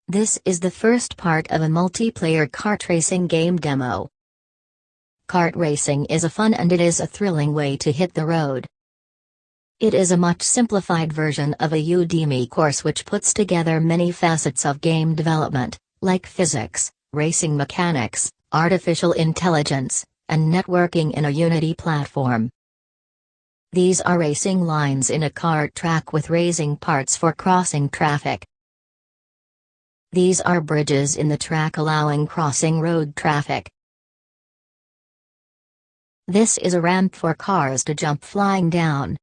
This is the first part of a multiplayer kart racing game demo. Kart racing is a fun and it is a thrilling way to hit the road. It is a much simplified version of a Udemy course which puts together many facets of game development, like physics, racing mechanics, artificial intelligence, and networking in a Unity platform. These are racing lines in a kart track with racing parts for crossing traffic. These are bridges in the track allowing crossing road traffic. This is a ramp for cars to jump flying down.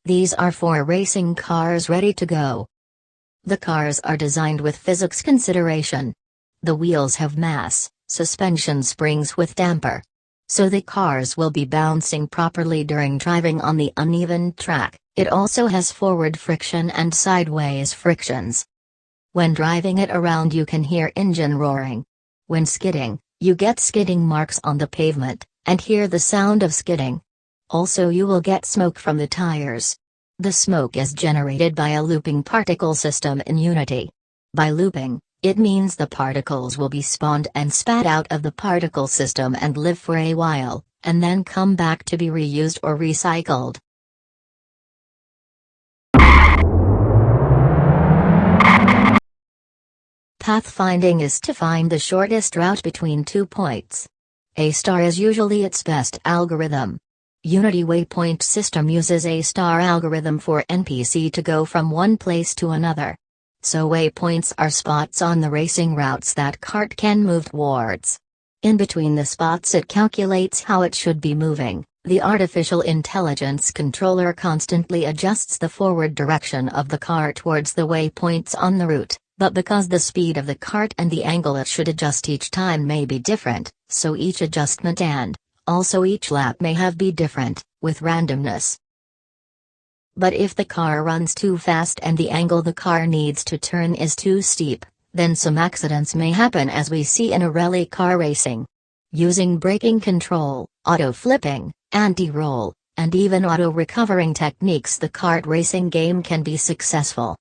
These are 4 racing cars ready to go. The cars are designed with physics consideration. The wheels have mass, suspension springs with damper. So the cars will be bouncing properly during driving on the uneven track. It also has forward friction and sideways frictions. When driving it around you can hear engine roaring. When skidding, you get skidding marks on the pavement, and hear the sound of skidding. Also you will get smoke from the tires. The smoke is generated by a looping particle system in Unity. By looping, it means the particles will be spawned and spat out of the particle system and live for a while, and then come back to be reused or recycled. Pathfinding is to find the shortest route between 2 points. A star is usually its best algorithm. Unity waypoint system uses a star algorithm for NPC to go from one place to another. So waypoints are spots on the racing routes that kart can move towards. In between the spots it calculates how it should be moving. The artificial intelligence controller constantly adjusts the forward direction of the car towards the waypoints on the route. But because the speed of the kart and the angle it should adjust each time may be different, so each adjustment and, also each lap may have be different, with randomness. But if the car runs too fast and the angle the car needs to turn is too steep, then some accidents may happen as we see in a rally car racing. Using braking control, auto-flipping, anti-roll, and even auto-recovering techniques the kart racing game can be successful.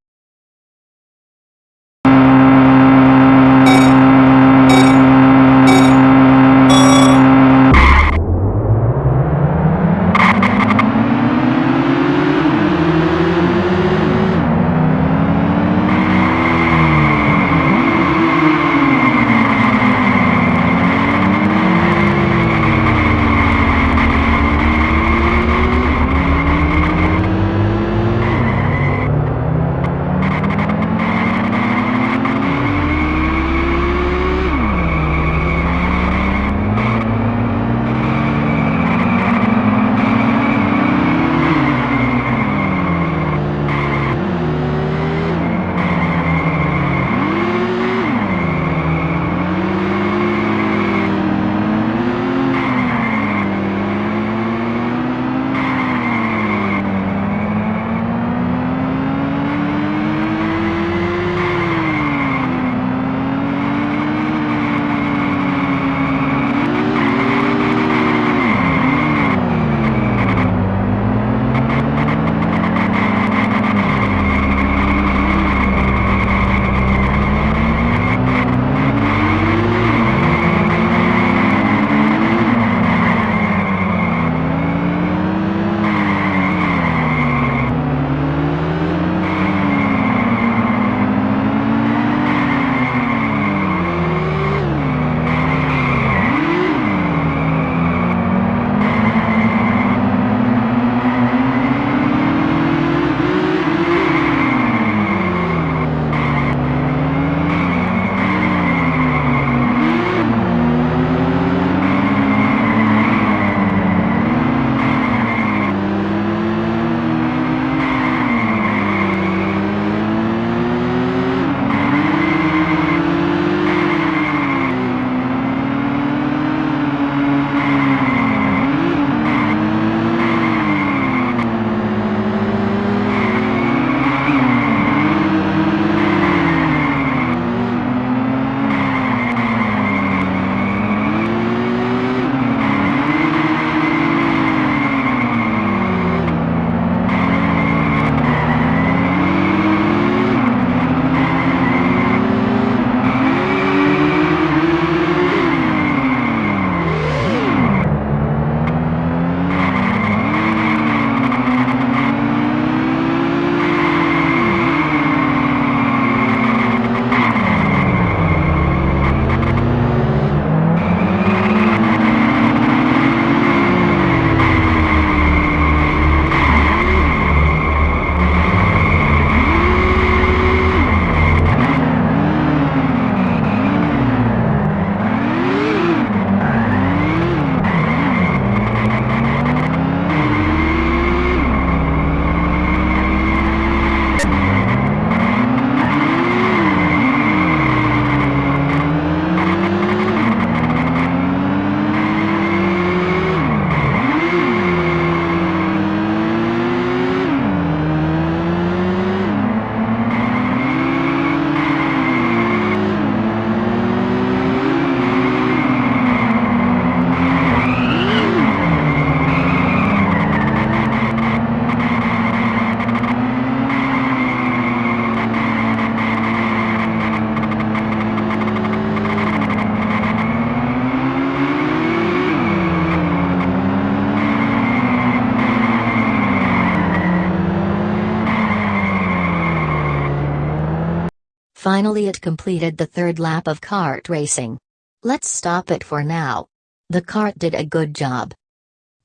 Finally it completed the third lap of kart racing. Let's stop it for now. The kart did a good job.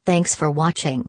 Thanks for watching.